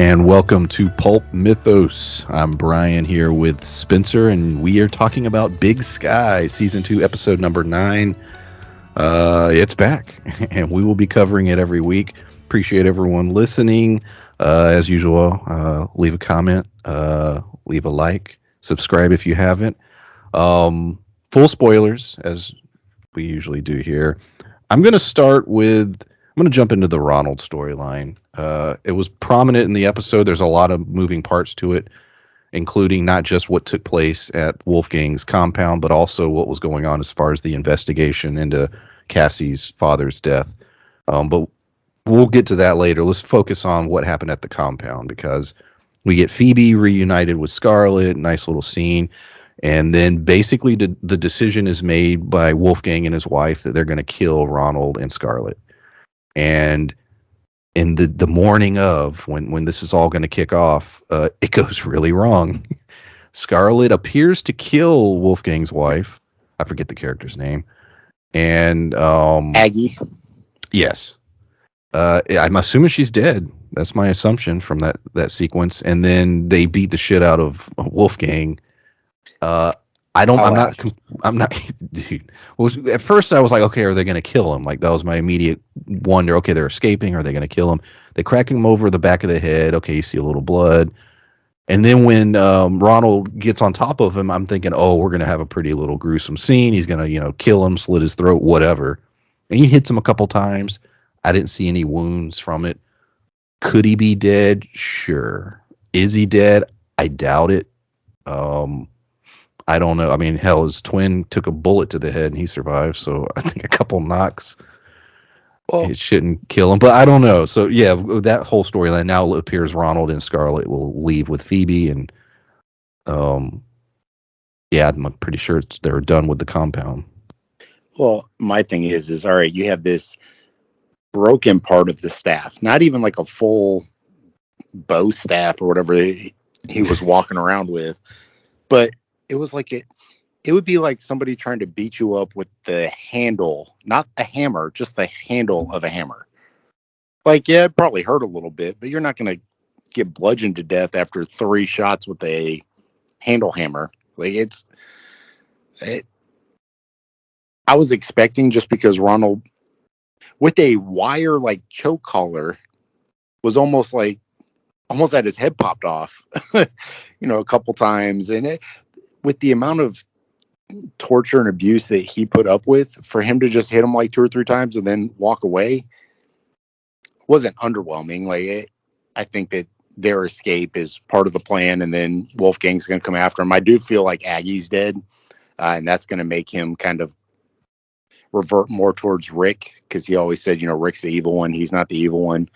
and welcome to Pulp Mythos. I'm Brian here with Spencer, and we are talking about Big Sky, Season 2, Episode number 9. It's back, and we will be covering it every week. Appreciate everyone listening. As usual, leave a comment, leave a like, subscribe if you haven't. Full spoilers, as we usually do here. I'm going to start with I'm going to jump into the Ronald storyline. It was prominent in the episode. There's a lot of moving parts to it, including not just what took place at Wolfgang's compound, but also what was going on as far as the investigation into Cassie's father's death. But we'll get to that later. Let's focus on what happened at the compound because we get Phoebe reunited with Scarlett. Nice little scene. And then basically the decision is made by Wolfgang and his wife that they're going to kill Ronald and Scarlett. And in the morning of when this is all going to kick off, it goes really wrong. Scarlett appears to kill Wolfgang's wife. I forget the character's name. And Aggie. Yes. I'm assuming she's dead. That's my assumption from that sequence. And then they beat the shit out of Wolfgang. I'm not, dude. At first I was like, okay, are they going to kill him? Like, that was my immediate wonder. Okay, they're escaping. Are they going to kill him? They crack him over the back of the head. Okay, you see a little blood. And then when Ronald gets on top of him, I'm thinking, oh, we're going to have a pretty little gruesome scene. He's going to, kill him, slit his throat, whatever. And he hits him a couple times. I didn't see any wounds from it. Could he be dead? Sure. Is he dead? I doubt it. I don't know. I mean, hell, his twin took a bullet to the head and he survived. So I think a couple knocks, it shouldn't kill him. But I don't know. So yeah, that whole storyline now appears Ronald and Scarlett will leave with Phoebe, and yeah, I'm pretty sure they're done with the compound. Well, my thing is all right. You have this broken part of the staff, not even like a full bow staff or whatever he was walking around with, but it was like it would be like somebody trying to beat you up with the handle, not a hammer, just the handle of a hammer. Like, yeah, it probably hurt a little bit, but you're not going to get bludgeoned to death after 3 shots with a handle hammer. Like, I was expecting, just because Ronald with a wire like choke collar was almost had his head popped off, a couple times. And with the amount of torture and abuse that he put up with, for him to just hit him like 2 or 3 times and then walk away wasn't underwhelming. I think that their escape is part of the plan, and then Wolfgang's going to come after him. I do feel like Aggie's dead, and that's going to make him kind of revert more towards Rick, because he always said, Rick's the evil one. He's not the evil one.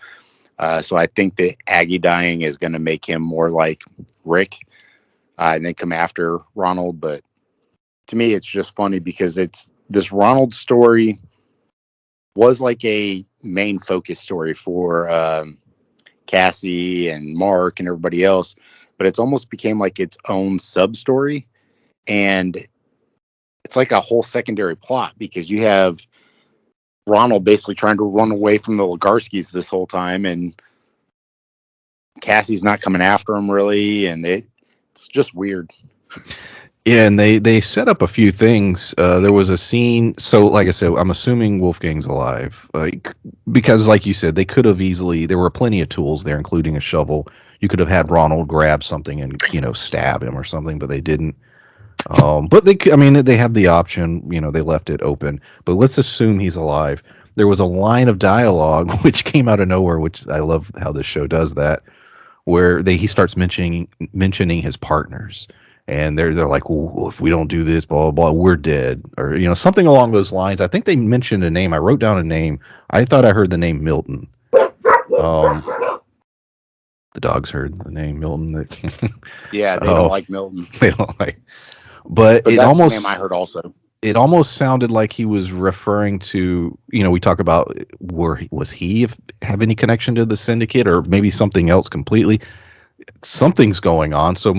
So I think that Aggie dying is going to make him more like Rick, and then come after Ronald. But to me, it's just funny because this Ronald story was like a main focus story for Cassie and Mark and everybody else, but it's almost became like its own sub story, and it's like a whole secondary plot, because you have Ronald basically trying to run away from the Legarskis this whole time, and Cassie's not coming after him really, and it's just weird. Yeah, and they set up a few things. There was a scene. So, like I said, I'm assuming Wolfgang's alive, because, like you said, they could have easily. There were plenty of tools there, including a shovel. You could have had Ronald grab something and stab him or something, but they didn't. But they have the option. They left it open. But let's assume he's alive. There was a line of dialogue which came out of nowhere, which I love how this show does that, where he starts mentioning his partners. And they're like, well, if we don't do this, blah, blah, blah, we're dead. Or, something along those lines. I think they mentioned a name. I wrote down a name. I thought I heard the name Milton. The dogs heard the name Milton. Yeah, they don't like Milton. They don't like. But it that's almost. the name I heard also. It almost sounded like he was referring to, we talk about was he have any connection to the syndicate, or maybe something else completely. Something's going on. So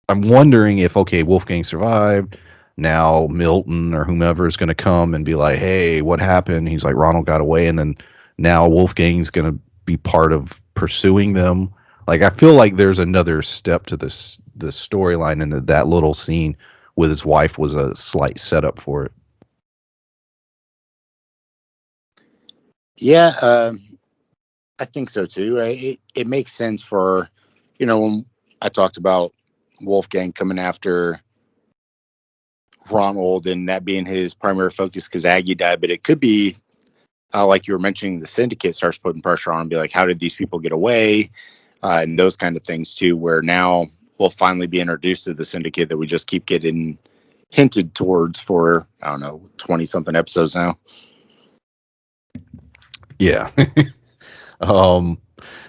I'm wondering if, okay, Wolfgang survived. Now Milton or whomever is going to come and be like, hey, what happened? He's like, Ronald got away. And then now Wolfgang's going to be part of pursuing them. Like, I feel like there's another step to this storyline, and that little scene with his wife was a slight setup for it. Yeah, I think so too. It makes sense for, when I talked about Wolfgang coming after Ronald and that being his primary focus because Aggie died, but it could be like you were mentioning, the syndicate starts putting pressure on and be like, how did these people get away? And those kind of things too, where now we'll finally be introduced to the syndicate that we just keep getting hinted towards for, I don't know, 20 something episodes now. Yeah.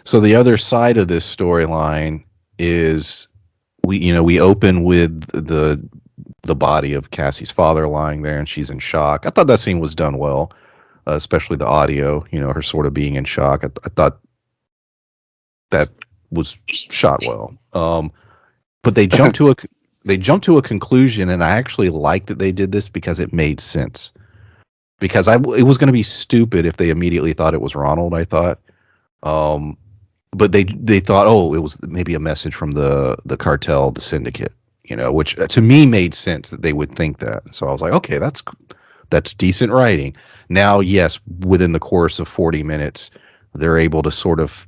So the other side of this storyline is we open with the body of Cassie's father lying there, and she's in shock. I thought that scene was done well, especially the audio. Her sort of being in shock. I thought that was shot well. But they jumped to a conclusion, and I actually liked that they did this because it made sense. Because it was going to be stupid if they immediately thought it was Ronald. I thought. But they thought, oh, it was maybe a message from the cartel, the syndicate, which to me made sense that they would think that. So I was like, okay, that's decent writing. Now, yes, within the course of 40 minutes, they're able to sort of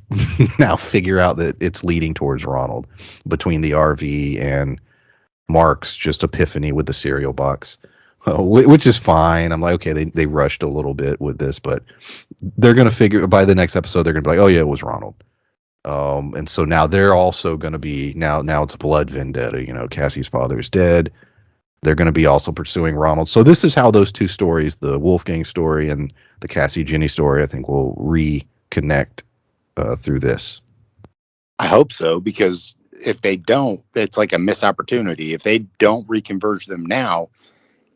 now figure out that it's leading towards Ronald between the RV and Mark's just epiphany with the cereal box, which is fine. I'm like, okay, they rushed a little bit with this, but they're going to figure by the next episode, they're going to be like, oh yeah, it was Ronald. And so now they're also going to be now it's blood vendetta. Cassie's father is dead. They're going to be also pursuing Ronald. So this is how those two stories, the Wolfgang story and the Cassie Ginny story, I think will reconnect through this. I hope so, because if they don't, it's like a missed opportunity. If they don't reconverge them now,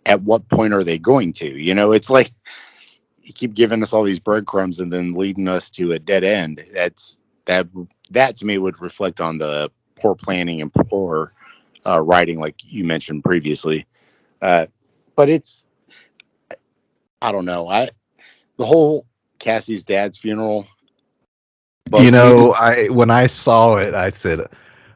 at what point are they going to? It's like you keep giving us all these breadcrumbs and then leading us to a dead end. That to me would reflect on the poor planning and poor writing, like you mentioned previously. But it's, I don't know. The whole Cassie's dad's funeral. When I saw it, I said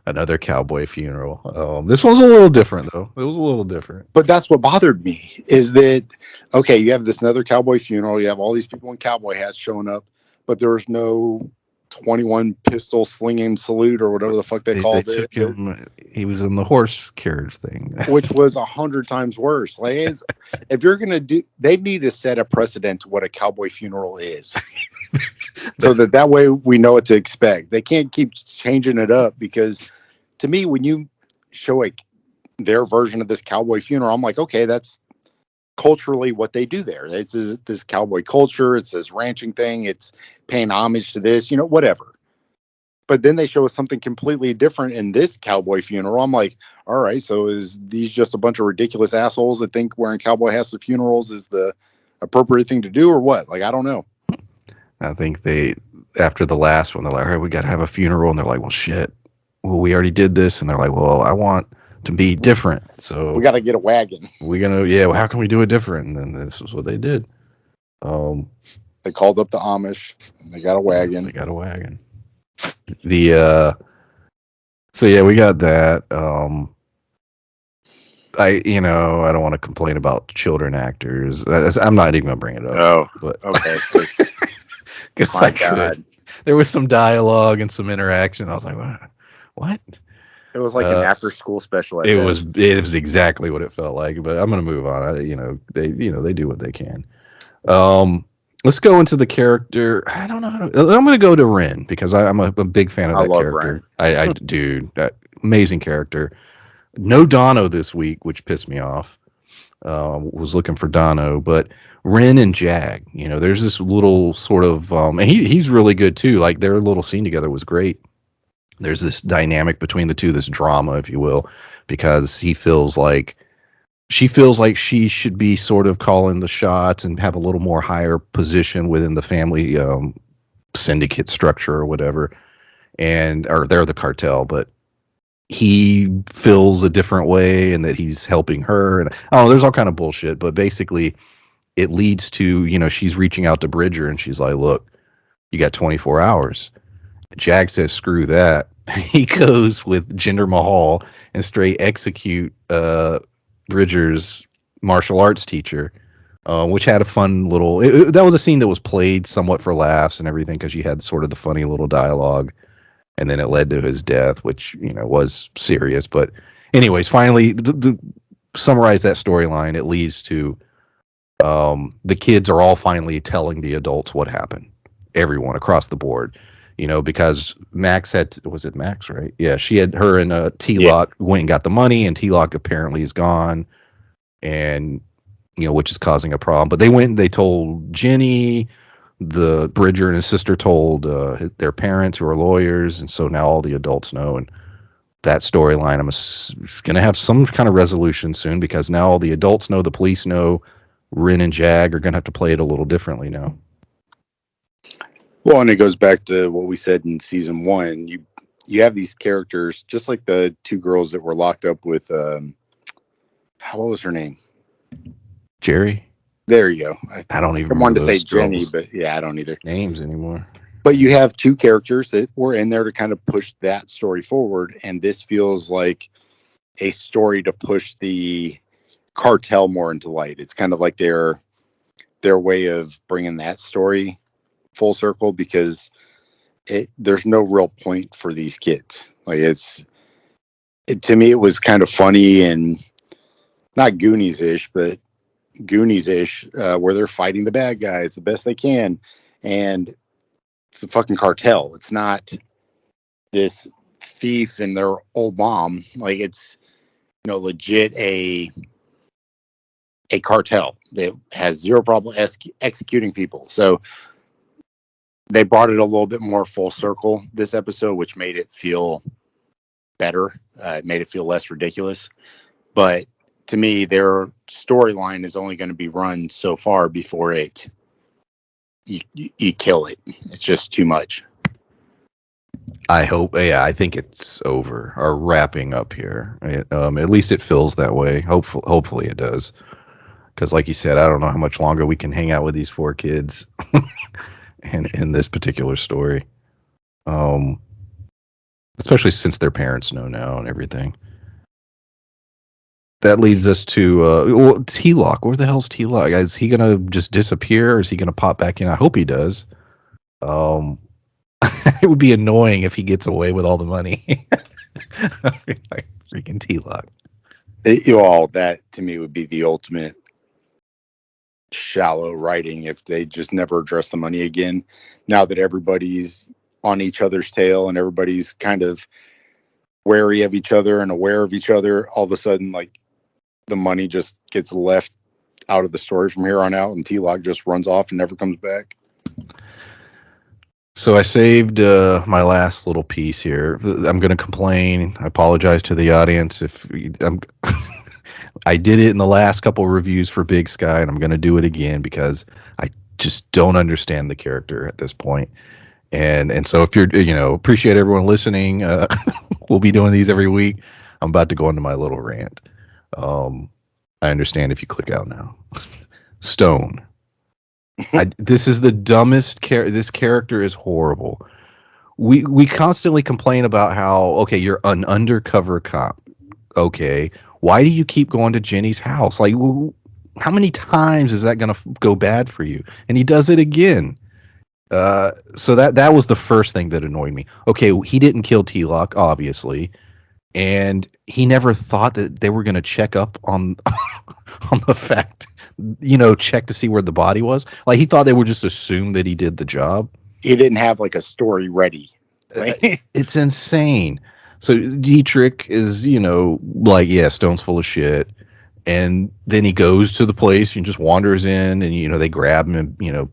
another cowboy funeral. This one's a little different, though. It was a little different. But that's what bothered me is that, okay, you have this another cowboy funeral. You have all these people in cowboy hats showing up, but there's no 21 pistol slinging salute or whatever the fuck they called it. Took him, he was in the horse carriage thing, which was 100 times worse. Like, if you're gonna do, they need to set a precedent to what a cowboy funeral is, so that way we know what to expect. They can't keep changing it up, because to me, when you show their version of this cowboy funeral, I'm like, okay, that's culturally what they do there. It's this cowboy culture. It's this ranching thing. It's paying homage to this, whatever. But then they show us something completely different in this cowboy funeral. I'm like, all right, so is these just a bunch of ridiculous assholes that think wearing cowboy hats at funerals is the appropriate thing to do, or what? Like, I don't know. I think after the last one, they're like, all right, we got to have a funeral. And they're like, well, shit. Well, we already did this. And they're like, well, I want to be different, so we got to get a wagon. Well, how can we do it different? And then this is what they did. They called up the Amish and they got a wagon. So yeah, we got that. I don't want to complain about children actors. I'm not even gonna bring it up. Oh, but okay. Because there was some dialogue and some interaction. I was like, what? It was like an after-school special. It was exactly what it felt like. But I'm gonna move on. They do what they can. Let's go into the character. I don't know. I'm gonna go to Ren because I'm a big fan of that character. I do. Amazing character. No Dono this week, which pissed me off. Was looking for Dono, but Ren and Jag. There's this little sort of, and he's really good too. Like their little scene together was great. There's this dynamic between the two, this drama, if you will, because she feels like she should be sort of calling the shots and have a little more higher position within the family syndicate structure or whatever, or they're the cartel, but he feels a different way and that he's helping her, and there's all kind of bullshit, but basically it leads to she's reaching out to Bridger and she's like, look, You got 24 hours. Jag says, screw that. He goes with Jinder Mahal and straight execute Bridger's martial arts teacher, which had a fun little. That was a scene that was played somewhat for laughs and everything because you had sort of the funny little dialogue, and then it led to his death, which was serious. But anyways, finally, summarize that storyline. It leads to the kids are all finally telling the adults what happened. Everyone across the board, because Max was it Max, right? Yeah, she had her and T-Lock went and got the money, and T-Lock apparently is gone, and which is causing a problem. But they went and they told Jenny, the Bridger and his sister told their parents who are lawyers, and so now all the adults know. And that storyline, going to have some kind of resolution soon because now all the adults know, the police know. Rin and Jag are going to have to play it a little differently now. Well, and it goes back to what we said in season 1. You have these characters, just like the two girls that were locked up with, what was her name? Jerry. There you go. I don't even wanted to say Jenny, but yeah, I don't either. Names anymore. But you have two characters that were in there to kind of push that story forward, and this feels like a story to push the cartel more into light. It's kind of like their way of bringing that story full circle because there's no real point for these kids. Like to me, it was kind of funny and not Goonies-ish, but Goonies-ish, where they're fighting the bad guys the best they can. And it's the fucking cartel. It's not this thief and their old mom. Like it's, legit a cartel that has zero problem executing people. So they brought it a little bit more full circle this episode, which made it feel better. It made it feel less ridiculous. But to me, their storyline is only going to be run so far before you kill it. It's just too much. I hope. Yeah, I think it's over or wrapping up here. At least it feels that way. Hopefully it does. Because, like you said, I don't know how much longer we can hang out with these 4 kids, in this particular story. Especially since their parents know now and everything. That leads us to T-Lock. Where the hell's T-Lock? Is he gonna just disappear, or is he gonna pop back in? I hope he does. It would be annoying if he gets away with all the money. Like freaking T-Lock. That to me would be the ultimate shallow writing if they just never address the money again. Now that everybody's on each other's tail and everybody's kind of wary of each other and aware of each other, all of a sudden, like, the money just gets left out of the story from here on out, and T-Lock just runs off and never comes back. So I saved my last little piece here. I'm going to complain. I apologize to the audience if I did it in the last couple of reviews for Big Sky, and I'm going to do it again because I just don't understand the character at this point. And so if you're, appreciate everyone listening. We'll be doing these every week. I'm about to go into my little rant. I understand if you click out now. Stone. This is the dumbest this character is horrible. We constantly complain about how, okay, you're an undercover cop. Okay, why do you keep going to Jenny's house? Like, how many times is that going to go bad for you? And he does it again. So that was the first thing that annoyed me. Okay, he didn't kill T-Lock, obviously, and he never thought that they were going to check up on on the fact, check to see where the body was. Like, he thought they would just assume that he did the job. He didn't have like a story ready. It's insane. So Dietrich is, like, yeah, Stone's full of shit. And then he goes to the place and just wanders in, and, they grab him and,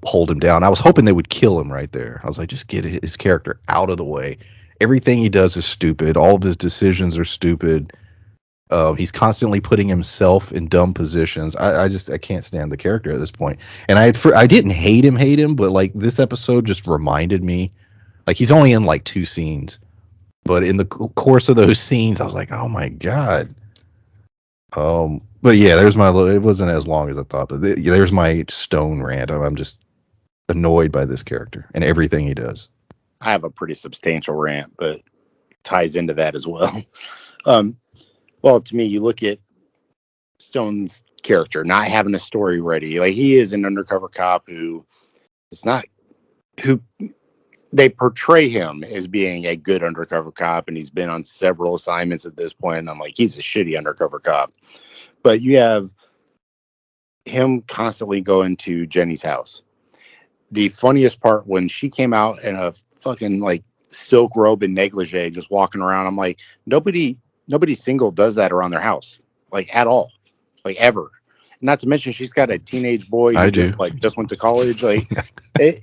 hold him down. I was hoping they would kill him right there. I was like, just get his character out of the way. Everything he does is stupid. All of his decisions are stupid. He's constantly putting himself in dumb positions. I can't stand the character at this point. And I didn't hate him, but like this episode just reminded me, like, he's only in like 2 scenes, but in the course of those scenes, I was like, oh my God. But yeah, it wasn't as long as I thought, but there's my Stone rant. I'm just annoyed by this character and everything he does. I have a pretty substantial rant, but it ties into that as well. Um, well, to me, you look at Stone's character not having a story ready. Like, he is an undercover cop who is not who they portray him as being a good undercover cop, and he's been on several assignments at this point. And I'm like, he's a shitty undercover cop. But you have him constantly going to Jenny's house. The funniest part when she came out in a fucking like silk robe and negligee, just walking around. I'm like, nobody single does that around their house, like at all, like ever. Not to mention she's got a teenage boy who I do. just went to college, like it.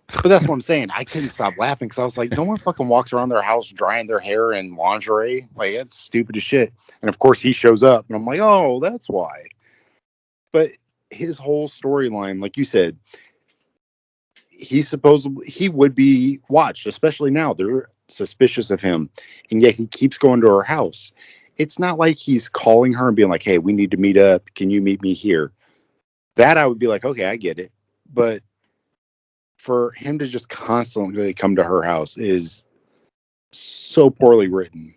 But that's what I'm saying. I couldn't stop laughing because I was like, no one fucking walks around their house drying their hair in lingerie. Like, that's stupid as shit. And of course, he shows up, and I'm like, oh, that's why. But his whole storyline, like you said, he would be watched, especially now. They're suspicious of him, and yet he keeps going to her house. It's not like he's calling her and being like, hey, we need to meet up. Can you meet me here? That I would be like, okay, I get it. But for him to just constantly come to her house is so poorly written.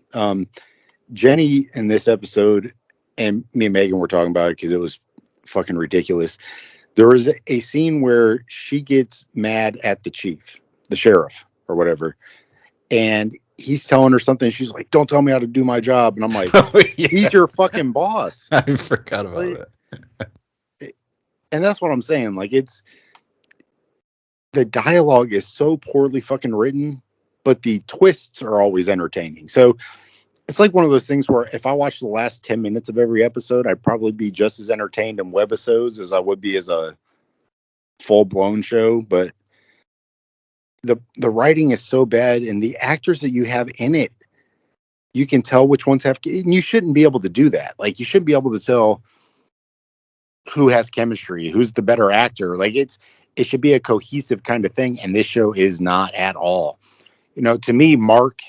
Jenny in this episode, and me and Megan were talking about it because it was fucking ridiculous. There was a scene where she gets mad at the chief, the sheriff, or whatever, and he's telling her something. She's like, "Don't tell me how to do my job," and I'm like, Oh, yeah. "He's your fucking boss." I forgot about Like, that. and that's what I'm saying. Like, it's the dialogue is so poorly fucking written, but the twists are always entertaining. So it's like one of those things where if I watched the last 10 minutes of every episode, I'd probably be just as entertained in webisodes as I would be as a full blown show. But the writing is so bad, and the actors that you have in it, you can tell which ones have, and you shouldn't be able to do that. Like, you shouldn't be able to tell who has chemistry, who's the better actor. Like, it should be a cohesive kind of thing, and this show is not at all. You know, to me, Mark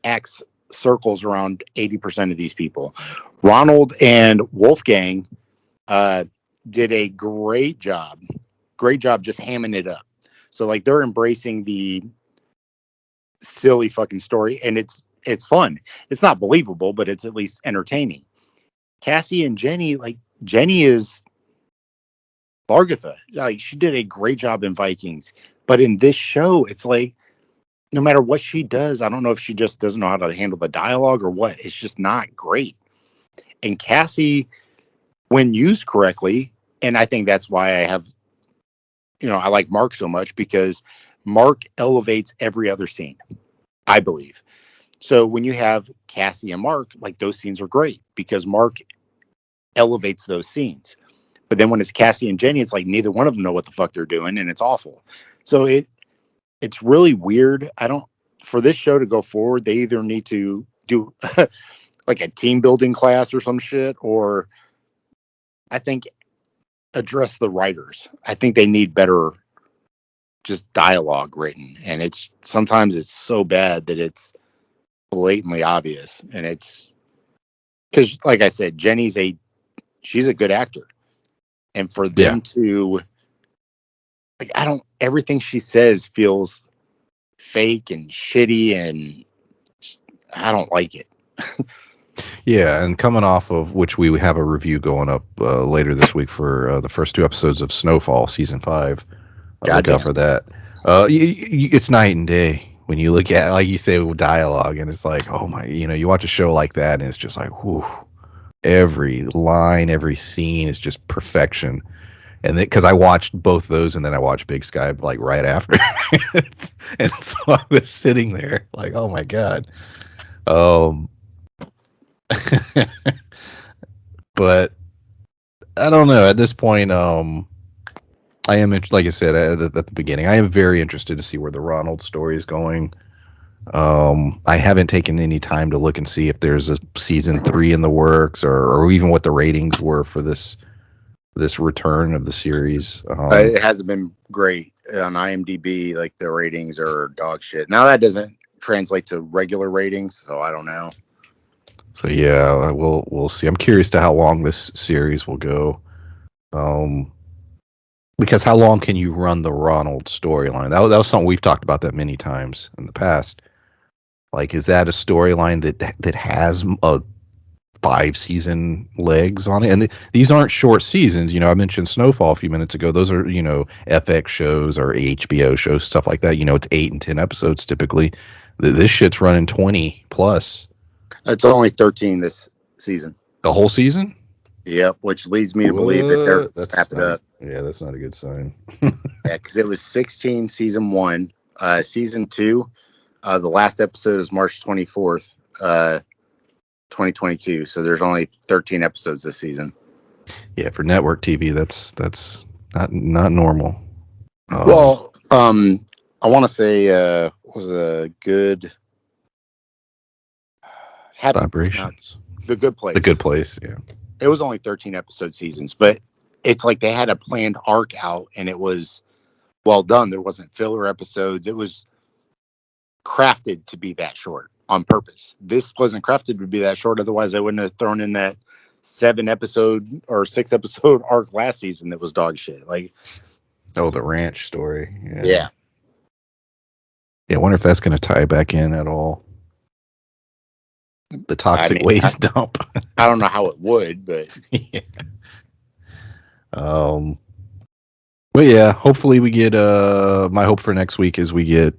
acts circles around 80% of these people. Ronald and Wolfgang did a great job just hamming it up. So like, they're embracing the silly fucking story, and it's fun. It's not believable, but it's at least entertaining. Cassie and Jenny, like, Jenny is Largatha. Like, she did a great job in Vikings, but in this show, it's like, no matter what she does, I don't know if she just doesn't know how to handle the dialogue or what. It's just not great. And Cassie, when used correctly, and I think that's why I like Mark so much, because Mark elevates every other scene, I believe. So when you have Cassie and Mark, like, those scenes are great because Mark elevates those scenes. But then when it's Cassie and Jenny, it's like neither one of them know what the fuck they're doing, and it's awful. So it's really weird. For this show to go forward, they either need to do like a team building class or some shit, or I think address the writers. I think they need better just dialogue written. And sometimes it's so bad that it's blatantly obvious. And it's because, like I said, she's a good actor. And for Yeah. them to, like, everything she says feels fake and shitty, and I don't like it. Yeah, and coming off of which we have a review going up later this week for the first 2 episodes of Snowfall season 5. Look out for that. It's night and day when you look at, like you say, dialogue, and it's like, oh my, you watch a show like that, and it's just like, whew, every line, every scene is just perfection. And because I watched both those, and then I watched Big Sky like right after, and so I was sitting there like, oh my god. Um, but I don't know. At this point, I am, like I said at the beginning, I am very interested to see where the Ronald story is going. I haven't taken any time to look and see if there's a season 3 in the works, or even what the ratings were for this return of the series. It hasn't been great on IMDb. Like, the ratings are dog shit. Now that doesn't translate to regular ratings, so I don't know. So yeah, we'll see. I'm curious to how long this series will go. Because how long can you run the Ronald storyline? That was something we've talked about that many times in the past. Like, is that a storyline that has a 5 season legs on it? And these aren't short seasons. I mentioned Snowfall a few minutes ago. Those are FX shows or HBO shows, stuff like that. It's 8 and 10 episodes typically. This shit's running 20 plus. It's only 13 this season. The whole season? Yep, which leads me to believe that they're What? That's wrap it not. up. Yeah, that's not a good sign. Yeah, because it was 16 season one. Season two, the last episode is March 24th, 2022. So there's only 13 episodes this season. Yeah, for network TV, that's not normal. Well, I want to say was a good happy Vibrations. the good place. The Good Place. Yeah. It was only 13 episode seasons, but it's like they had a planned arc out, and it was well done. There wasn't filler episodes. It was crafted to be that short on purpose. This wasn't crafted to be that short. Otherwise, I wouldn't have thrown in that 7 episode or 6 episode arc last season that was dog shit. Like, Oh, the ranch story. Yeah. yeah. I wonder if that's going to tie back in at all. The toxic waste dump. I don't know how it would, but yeah. But yeah, hopefully we get. My hope for next week is we get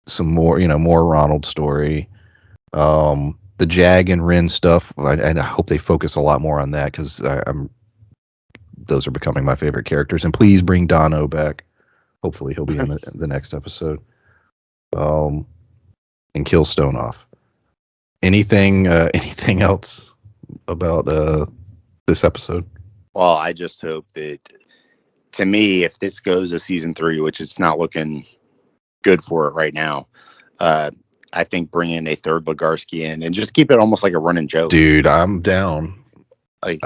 some more. More Ronald story. The Jag and Rin stuff. I hope they focus a lot more on that because those are becoming my favorite characters. And please bring Dono back. Hopefully he'll be in the next episode. And kill Stone off. Anything else about this episode? well, I just hope that, to me, if this goes to season 3, which it's not looking good for it right now, I think bring in a third Legarsky in and just keep it almost like a running joke. Dude, I'm down. Like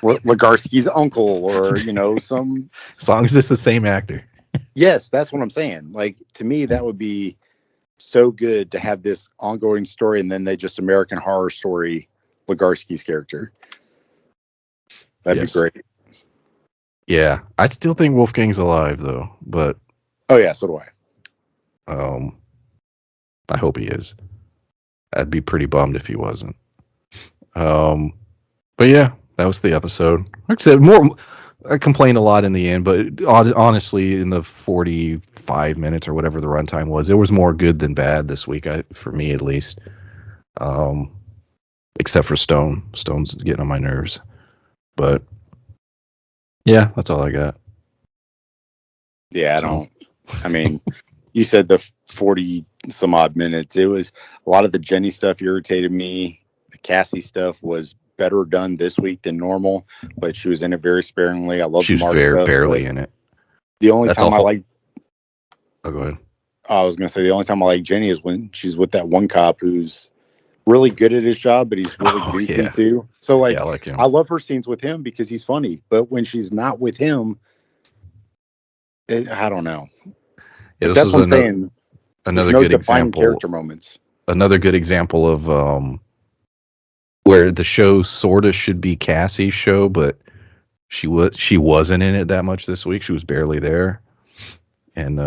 Legarsky's uncle, or some. As long as it's the same actor. Yes, that's what I'm saying. Like, to me, that would be so good to have this ongoing story, and then they just American Horror Story Legarsky's character. That'd be great. Yeah, I still think Wolfgang's alive though, but oh yeah, so do I. I hope he is. I'd be pretty bummed if he wasn't. But yeah, that was the episode. Like I said, I complained a lot in the end, but honestly, in the 45 minutes or whatever the runtime was, there was more good than bad this week, for me at least. Except for Stone. Stone's getting on my nerves. But yeah, that's all I got. Yeah, I mean, you said the 40 some odd minutes. It was a lot of the Jenny stuff irritated me. The Cassie stuff was better done this week than normal, but she was in it very sparingly. I love she was barely in it. The only time I like. Oh, go ahead. I was gonna say the only time I like Jenny is when she's with that one cop who's really good at his job, but he's really goofy too. So like, I like him. I love her scenes with him because he's funny, but when she's not with him, I don't know. Yeah, that's what I'm saying. Another good example. Character moments. Another good example of where the show sort of should be Cassie's show, but she wasn't in it that much this week. She was barely there, and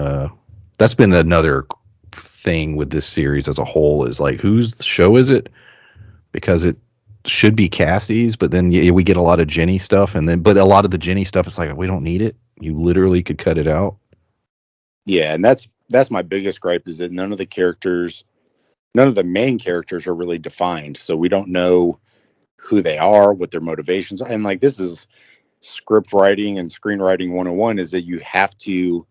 that's been another thing with this series as a whole. Is like, whose show is it? Because it should be Cassie's, but then we get a lot of Jenny stuff, but a lot of the Jenny stuff, it's like, we don't need it. You literally could cut it out. Yeah, and that's my biggest gripe, is that none of the main characters are really defined. So we don't know who they are, what their motivations are. And like, this is script writing and screenwriting 101, is that you have to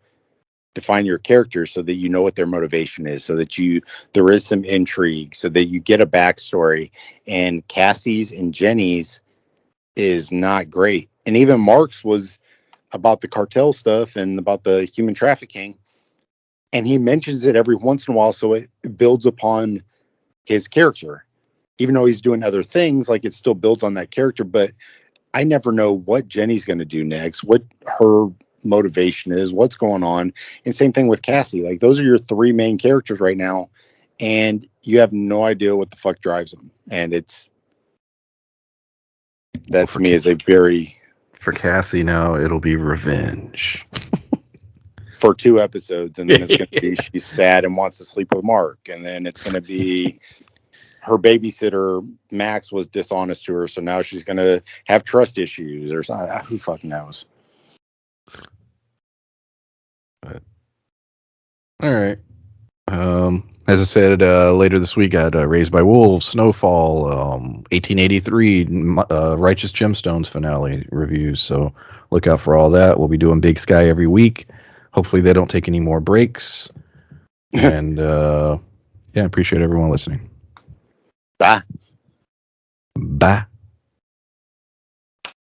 define your characters so that you know what their motivation is, so that there is some intrigue, so that you get a backstory. And Cassie's and Jenny's is not great. And even Mark's was about the cartel stuff and about the human trafficking. And he mentions it every once in a while, so it builds upon his character. Even though he's doing other things, like, it still builds on that character. But I never know what Jenny's going to do next, what her motivation is, what's going on. And same thing with Cassie. Like, those are your 3 main characters right now, and you have no idea what the fuck drives them. And that to me is a very... For Cassie now, it'll be revenge. For 2 episodes, and then it's going to be she's sad and wants to sleep with Mark, and then it's going to be her babysitter Max was dishonest to her, so now she's going to have trust issues or something. Who fucking knows? But, all right. As I said, later this week, I had Raised by Wolves, Snowfall, 1883, Righteous Gemstones finale reviews. So look out for all that. We'll be doing Big Sky every week. Hopefully they don't take any more breaks. And yeah, I appreciate everyone listening. Bye. Bye.